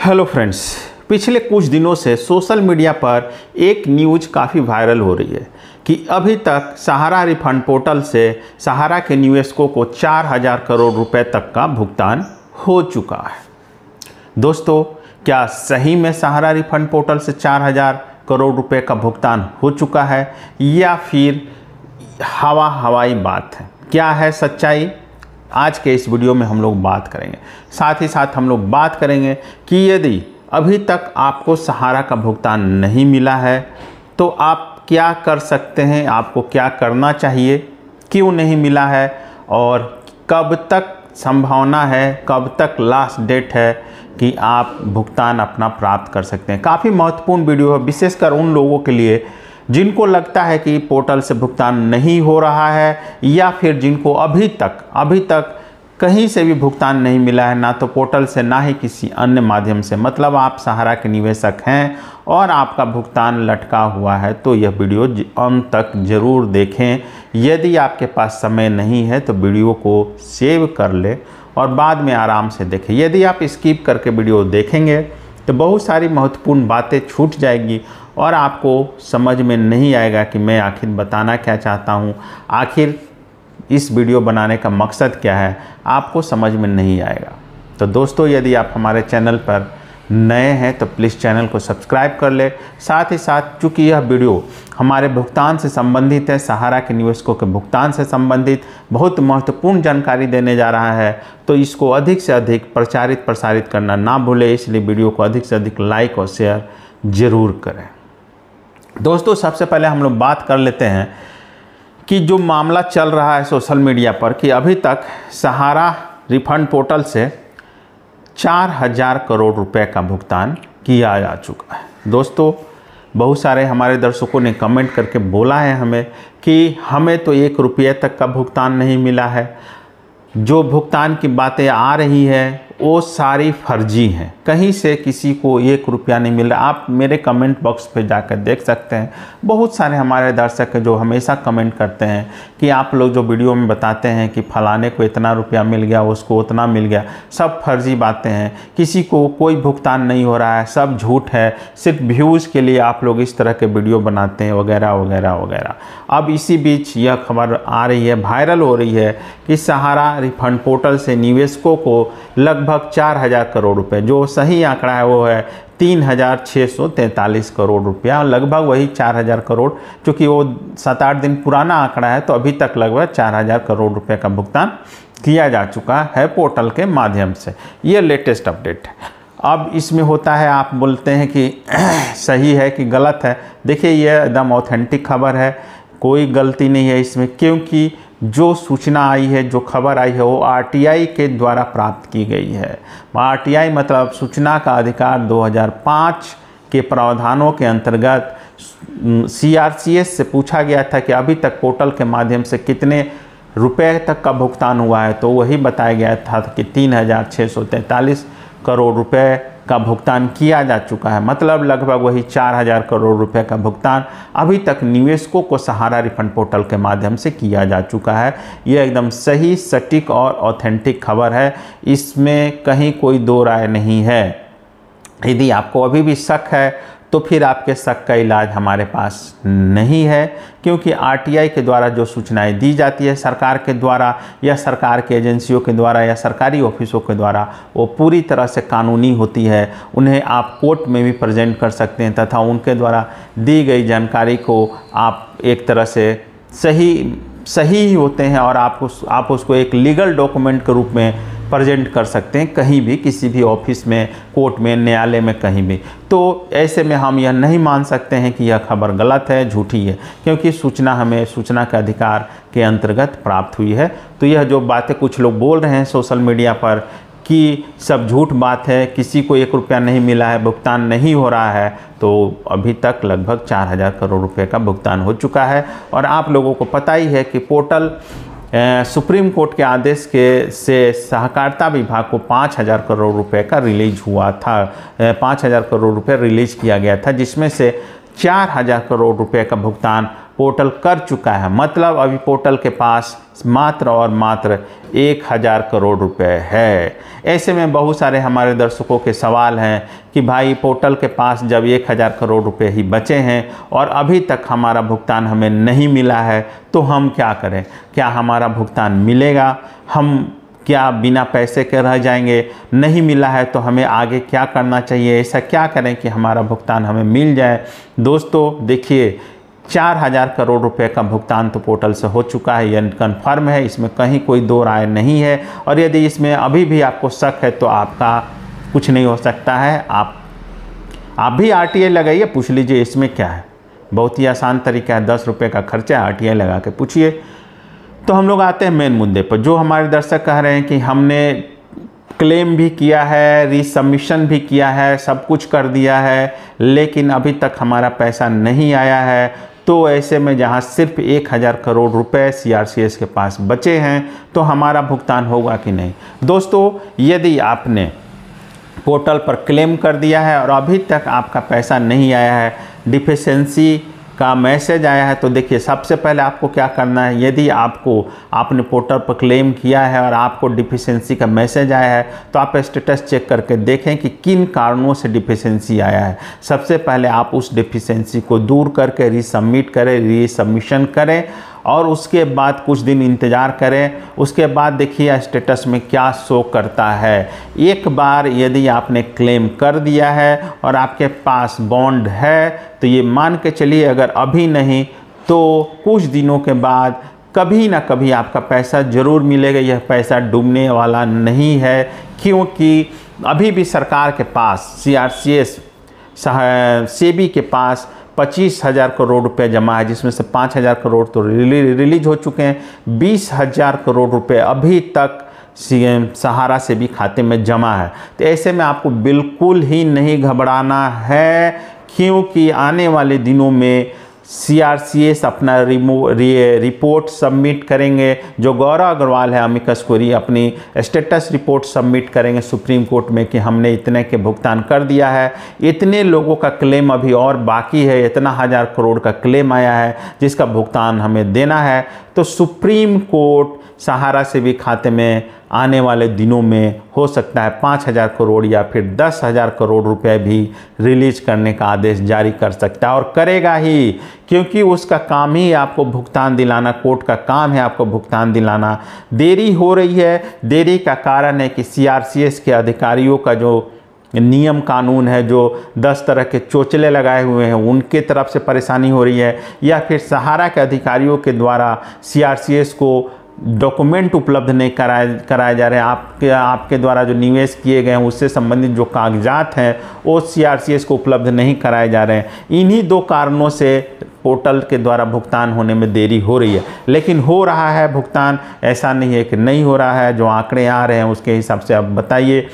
Hello friends, पिछले कुछ दिनों से सोशल मीडिया पर एक न्यूज़ काफ़ी वायरल हो रही है कि अभी तक सहारा रिफंड पोर्टल से सहारा के निवेशकों को 4000 करोड़ रुपए तक का भुगतान हो चुका है। दोस्तों, क्या सही में सहारा रिफंड पोर्टल से 4000 करोड़ रुपए का भुगतान हो चुका है या फिर हवाई बात है? क्या है सच्चाई? आज के इस वीडियो में हम लोग बात करेंगे। साथ ही साथ हम लोग बात करेंगे कि यदि अभी तक आपको सहारा का भुगतान नहीं मिला है तो आप क्या कर सकते हैं, आपको क्या करना चाहिए, क्यों नहीं मिला है और कब तक संभावना है, कब तक लास्ट डेट है कि आप भुगतान अपना प्राप्त कर सकते हैं। काफ़ी महत्वपूर्ण वीडियो है, विशेषकर उन लोगों के लिए जिनको लगता है कि पोर्टल से भुगतान नहीं हो रहा है या फिर जिनको अभी तक कहीं से भी भुगतान नहीं मिला है, ना तो पोर्टल से ना ही किसी अन्य माध्यम से। मतलब आप सहारा के निवेशक हैं और आपका भुगतान लटका हुआ है, तो यह वीडियो अंत तक ज़रूर देखें। यदि आपके पास समय नहीं है तो वीडियो को सेव कर ले और बाद में आराम से देखें। यदि आप स्किप करके वीडियो देखेंगे तो बहुत सारी महत्वपूर्ण बातें छूट जाएगी और आपको समझ में नहीं आएगा कि मैं आखिर बताना क्या चाहता हूँ, आखिर इस वीडियो बनाने का मकसद क्या है, आपको समझ में नहीं आएगा। तो दोस्तों, यदि आप हमारे चैनल पर नए हैं तो प्लीज़ चैनल को सब्सक्राइब कर ले। साथ ही साथ चूँकि यह वीडियो हमारे भुगतान से संबंधित है, सहारा के निवेशकों के भुगतान से संबंधित बहुत महत्वपूर्ण जानकारी देने जा रहा है, तो इसको अधिक से अधिक प्रसारित करना ना भूलें। इसलिए वीडियो को अधिक से अधिक लाइक और शेयर ज़रूर करें। दोस्तों, सबसे पहले हम लोग बात कर लेते हैं कि जो मामला चल रहा है सोशल मीडिया पर कि अभी तक सहारा रिफंड पोर्टल से 4000 करोड़ रुपए का भुगतान किया जा चुका है। दोस्तों, बहुत सारे हमारे दर्शकों ने कमेंट करके बोला है हमें कि हमें तो 1 रुपये तक का भुगतान नहीं मिला है। जो भुगतान की बातें आ रही है वो सारी फर्जी हैं, कहीं से किसी को 1 रुपया नहीं मिल रहा। आप मेरे कमेंट बॉक्स पे जाकर देख सकते हैं, बहुत सारे हमारे दर्शक हैं जो हमेशा कमेंट करते हैं कि आप लोग जो वीडियो में बताते हैं कि फलाने को इतना रुपया मिल गया, उसको उतना मिल गया, सब फर्जी बातें हैं। किसी को कोई भुगतान नहीं हो रहा है, सब झूठ है, सिर्फ व्यूज़ के लिए आप लोग इस तरह के वीडियो बनाते हैं वगैरह वगैरह वगैरह। अब इसी बीच यह खबर आ रही है, वायरल हो रही है कि सहारा रिफंड पोर्टल से निवेशकों को लगभग 4000 करोड़ रुपए, जो सही आंकड़ा है वो है 3643 करोड़ रुपया, लगभग वही 4000 करोड़। चूँकि वो 7-8 दिन पुराना आंकड़ा है तो अभी तक लगभग 4000 करोड़ रुपए का भुगतान किया जा चुका है पोर्टल के माध्यम से। ये लेटेस्ट अपडेट है। अब इसमें होता है, आप बोलते हैं कि सही है कि गलत है। देखिए, ये एकदम ऑथेंटिक खबर है, कोई गलती नहीं है इसमें, क्योंकि जो सूचना आई है, जो खबर आई है वो आरटीआई के द्वारा प्राप्त की गई है। आरटीआई मतलब सूचना का अधिकार 2005 के प्रावधानों के अंतर्गत सीआरसीएस से पूछा गया था कि अभी तक पोर्टल के माध्यम से कितने रुपए तक का भुगतान हुआ है, तो वही बताया गया था कि 3643 करोड़ रुपए का भुगतान किया जा चुका है। मतलब लगभग वही 4000 करोड़ रुपए का भुगतान अभी तक निवेशकों को सहारा रिफंड पोर्टल के माध्यम से किया जा चुका है। ये एकदम सही, सटीक और ऑथेंटिक खबर है, इसमें कहीं कोई दो राय नहीं है। यदि आपको अभी भी शक है तो फिर आपके शक का इलाज हमारे पास नहीं है, क्योंकि आरटीआई के द्वारा जो सूचनाएं दी जाती है सरकार के द्वारा या सरकार के एजेंसियों के द्वारा या सरकारी ऑफिसों के द्वारा, वो पूरी तरह से कानूनी होती है। उन्हें आप कोर्ट में भी प्रेजेंट कर सकते हैं तथा उनके द्वारा दी गई जानकारी को आप एक तरह से सही ही होते हैं और आप उसको एक लीगल डॉक्यूमेंट के रूप में प्रेजेंट कर सकते हैं कहीं भी, किसी भी ऑफिस में, कोर्ट में, न्यायालय में, कहीं भी। तो ऐसे में हम यह नहीं मान सकते हैं कि यह खबर गलत है, झूठी है, क्योंकि सूचना हमें सूचना के अधिकार के अंतर्गत प्राप्त हुई है। तो यह जो बातें कुछ लोग बोल रहे हैं सोशल मीडिया पर कि सब झूठ बात है, किसी को 1 रुपया नहीं मिला है, भुगतान नहीं हो रहा है, तो अभी तक लगभग 4000 करोड़ रुपए का भुगतान हो चुका है। और आप लोगों को पता ही है कि पोर्टल सुप्रीम कोर्ट के आदेश से सहकारिता विभाग को 5000 करोड़ रुपए का रिलीज हुआ था, 5000 करोड़ रुपए रिलीज किया गया था, जिसमें से 4,000 करोड़ रुपए का भुगतान पोर्टल कर चुका है। मतलब अभी पोर्टल के पास मात्र और मात्र 1,000 करोड़ रुपए है। ऐसे में बहुत सारे हमारे दर्शकों के सवाल हैं कि भाई पोर्टल के पास जब 1,000 करोड़ रुपए ही बचे हैं और अभी तक हमारा भुगतान हमें नहीं मिला है तो हम क्या करें? क्या हमारा भुगतान मिलेगा? हम क्या बिना पैसे के रह जाएंगे? नहीं मिला है तो हमें आगे क्या करना चाहिए? ऐसा क्या करें कि हमारा भुगतान हमें मिल जाए? दोस्तों देखिए, 4,000 करोड़ रुपए का भुगतान तो पोर्टल से हो चुका है, यह कन्फर्म है, इसमें कहीं कोई दो राय नहीं है। और यदि इसमें अभी भी आपको शक है तो आपका कुछ नहीं हो सकता है। आप भी RTI लगाइए, पूछ लीजिए इसमें क्या है। बहुत ही आसान तरीका है, 10 रुपये का खर्चा है, RTI लगा के पूछिए। तो हम लोग आते हैं मेन मुद्दे पर। जो हमारे दर्शक कह रहे हैं कि हमने क्लेम भी किया है, रीसबमिशन भी किया है, सब कुछ कर दिया है, लेकिन अभी तक हमारा पैसा नहीं आया है, तो ऐसे में जहां सिर्फ 1,000 करोड़ रुपए CRCS के पास बचे हैं तो हमारा भुगतान होगा कि नहीं? दोस्तों, यदि आपने पोर्टल पर क्लेम कर दिया है और अभी तक आपका पैसा नहीं आया है, डिफिशेंसी का मैसेज आया है, तो देखिए सबसे पहले आपको क्या करना है। यदि आपने पोर्टल पर क्लेम किया है और आपको डिफिशेंसी का मैसेज आया है तो आप स्टेटस चेक करके देखें कि किन कारणों से डिफिशेंसी आया है। सबसे पहले आप उस डिफिशेंसी को दूर करके रीसबमिट करें, रीसबमिशन करें और उसके बाद कुछ दिन इंतज़ार करें। उसके बाद देखिए स्टेटस में क्या शो करता है। एक बार यदि आपने क्लेम कर दिया है और आपके पास बॉन्ड है तो ये मान के चलिए अगर अभी नहीं तो कुछ दिनों के बाद कभी ना कभी आपका पैसा ज़रूर मिलेगा। यह पैसा डूबने वाला नहीं है, क्योंकि अभी भी सरकार के पास CRCS सेबी के पास 25,000 करोड़ रुपए जमा है, जिसमें से 5,000 करोड़ तो रिलीज हो चुके हैं। 20,000 करोड़ रुपए अभी तक सहारा से भी खाते में जमा है। तो ऐसे में आपको बिल्कुल ही नहीं घबराना है, क्योंकि आने वाले दिनों में CRCS अपना रिपोर्ट सबमिट करेंगे। जो गौरव अग्रवाल है अमिकस क्यूरी अपनी स्टेटस रिपोर्ट सबमिट करेंगे सुप्रीम कोर्ट में कि हमने इतने के भुगतान कर दिया है, इतने लोगों का क्लेम अभी और बाकी है, इतना 1,000 करोड़ का क्लेम आया है जिसका भुगतान हमें देना है। तो सुप्रीम कोर्ट सहारा से भी खाते में आने वाले दिनों में हो सकता है 5,000 करोड़ या फिर 10,000 करोड़ रुपए भी रिलीज करने का आदेश जारी कर सकता है, और करेगा ही, क्योंकि उसका काम ही आपको भुगतान दिलाना, कोर्ट का काम है आपको भुगतान दिलाना। देरी हो रही है, देरी का कारण है कि CRCS के अधिकारियों का जो नियम कानून है, जो 10 तरह के चोचले लगाए हुए हैं, उनके तरफ से परेशानी हो रही है, या फिर सहारा के अधिकारियों के द्वारा CRCS को डॉक्यूमेंट उपलब्ध नहीं कराए जा रहे हैं। आपके द्वारा जो निवेश किए गए हैं उससे संबंधित जो कागजात हैं वो CRCS को उपलब्ध नहीं कराए जा रहे हैं। इन्हीं 2 कारणों से पोर्टल के द्वारा भुगतान होने में देरी हो रही है, लेकिन हो रहा है भुगतान, ऐसा नहीं है कि नहीं हो रहा है। जो आंकड़े आ रहे हैं उसके हिसाब से आप बताइए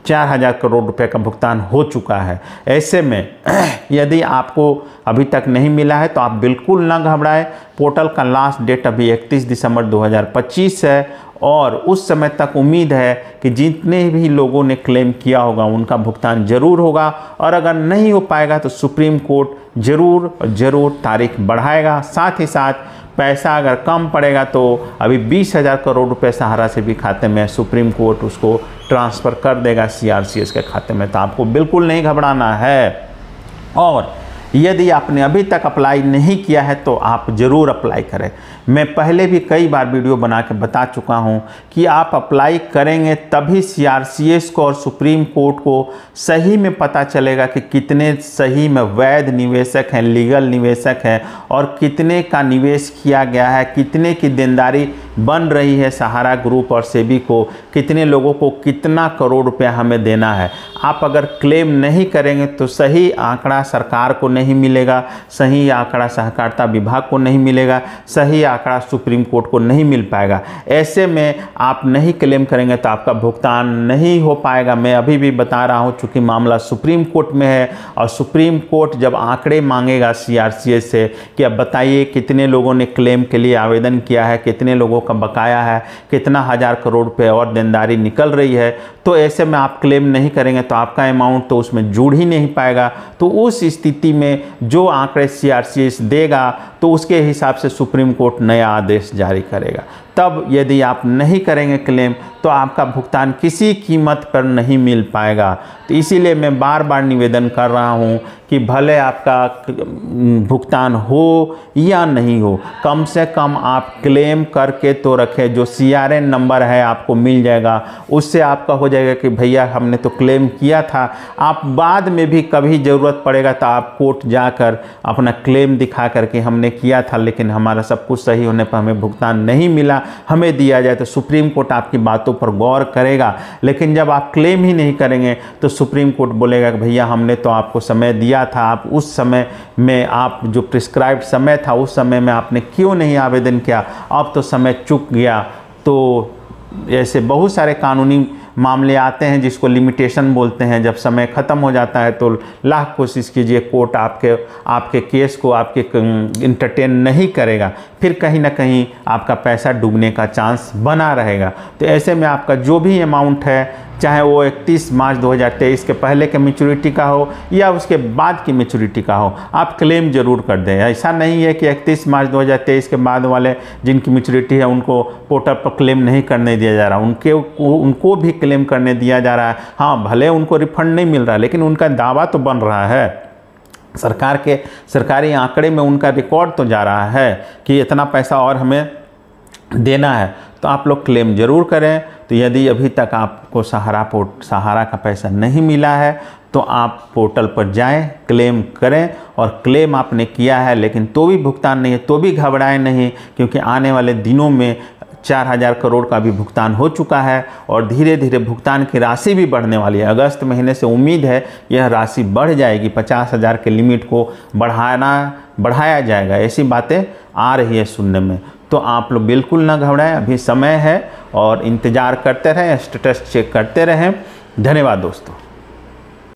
4,000 करोड़ रुपए का भुगतान हो चुका है। ऐसे में यदि आपको अभी तक नहीं मिला है तो आप बिल्कुल ना घबराएं। पोर्टल का लास्ट डेट अभी 31 दिसंबर 2025 है और उस समय तक उम्मीद है कि जितने भी लोगों ने क्लेम किया होगा उनका भुगतान जरूर होगा, और अगर नहीं हो पाएगा तो सुप्रीम कोर्ट जरूर तारीख बढ़ाएगा। साथ ही साथ पैसा अगर कम पड़ेगा तो अभी 20,000 करोड़ रुपए सहारा से भी खाते में सुप्रीम कोर्ट उसको ट्रांसफ़र कर देगा CRCS के खाते में। तो आपको बिल्कुल नहीं घबराना है। और यदि आपने अभी तक अप्लाई नहीं किया है तो आप ज़रूर अप्लाई करें। मैं पहले भी कई बार वीडियो बना के बता चुका हूं कि आप अप्लाई करेंगे तभी CRCS को और सुप्रीम कोर्ट को सही में पता चलेगा कि कितने सही में वैध निवेशक हैं, लीगल निवेशक हैं, और कितने का निवेश किया गया है, कितने की देनदारी बन रही है सहारा ग्रुप और सेबी को, कितने लोगों को कितना करोड़ रुपया हमें देना है। आप अगर क्लेम नहीं करेंगे तो सही आंकड़ा सरकार को नहीं मिलेगा, सही आंकड़ा सहकारिता विभाग को नहीं मिलेगा, सही आंकड़ा सुप्रीम कोर्ट को नहीं मिल पाएगा। ऐसे में आप नहीं क्लेम करेंगे तो आपका भुगतान नहीं हो पाएगा। मैं अभी भी बता रहा हूं, चूंकि मामला सुप्रीम कोर्ट में है और सुप्रीम कोर्ट जब आंकड़े मांगेगा CRCS से कि अब बताइए कितने लोगों ने क्लेम के लिए आवेदन किया है, कितने लोगों का बकाया है, कितना 1,000 करोड़ रुपए और देनदारी निकल रही है, तो ऐसे में आप क्लेम नहीं करेंगे तो आपका अमाउंट तो उसमें जुड़ ही नहीं पाएगा। तो उस स्थिति में जो आंकड़े CRCS देगा तो उसके हिसाब से सुप्रीम कोर्ट नया आदेश जारी करेगा। तब यदि आप नहीं करेंगे क्लेम तो आपका भुगतान किसी कीमत पर नहीं मिल पाएगा। तो इसीलिए मैं बार बार निवेदन कर रहा हूं कि भले आपका भुगतान हो या नहीं हो, कम से कम आप क्लेम करके तो रखें। जो CRN नंबर है आपको मिल जाएगा, उससे आपका हो जाएगा कि भैया हमने तो क्लेम किया था। आप बाद में भी कभी ज़रूरत पड़ेगा तो आप कोर्ट जाकर अपना क्लेम दिखा करके हमने किया था लेकिन हमारा सब कुछ सही होने पर हमें भुगतान नहीं मिला, हमें दिया जाए, तो सुप्रीम कोर्ट आपकी बातों पर गौर करेगा। लेकिन जब आप क्लेम ही नहीं करेंगे तो सुप्रीम कोर्ट बोलेगा कि भैया हमने तो आपको समय दिया था, आप उस समय में आप जो प्रिस्क्राइब्ड समय था उस समय में आपने क्यों नहीं आवेदन किया, अब तो समय चूक गया। तो ऐसे बहुत सारे कानूनी मामले आते हैं जिसको लिमिटेशन बोलते हैं। जब समय ख़त्म हो जाता है तो लाख कोशिश कीजिए, कोर्ट आपके केस को आपके इंटरटेन नहीं करेगा, फिर कहीं ना कहीं आपका पैसा डूबने का चांस बना रहेगा। तो ऐसे में आपका जो भी अमाउंट है, चाहे वो 31 मार्च 2023 के पहले के मैच्योरिटी का हो या उसके बाद की मैच्योरिटी का हो, आप क्लेम ज़रूर कर दें। ऐसा नहीं है कि 31 मार्च 2023 के बाद वाले जिनकी मैच्योरिटी है उनको पोर्टल पर क्लेम नहीं करने दिया जा रहा, उनको भी क्लेम करने दिया जा रहा है। हाँ, भले उनको रिफंड नहीं मिल रहा है लेकिन उनका दावा तो बन रहा है, सरकार के सरकारी आंकड़े में उनका रिकॉर्ड तो जा रहा है कि इतना पैसा और हमें देना है। तो आप लोग क्लेम ज़रूर करें। तो यदि अभी तक आपको सहारा का पैसा नहीं मिला है तो आप पोर्टल पर जाएं, क्लेम करें। और क्लेम आपने किया है लेकिन तो भी भुगतान नहीं है तो भी घबराएं नहीं, क्योंकि आने वाले दिनों में 4000 करोड़ का भी भुगतान हो चुका है और धीरे धीरे भुगतान की राशि भी बढ़ने वाली है। अगस्त महीने से उम्मीद है यह राशि बढ़ जाएगी, 50,000 के लिमिट को बढ़ाया जाएगा, ऐसी बातें आ रही है सुनने में। तो आप लोग बिल्कुल ना घबराएं, अभी समय है और इंतज़ार करते रहें, स्टेटस चेक करते रहें। धन्यवाद दोस्तों।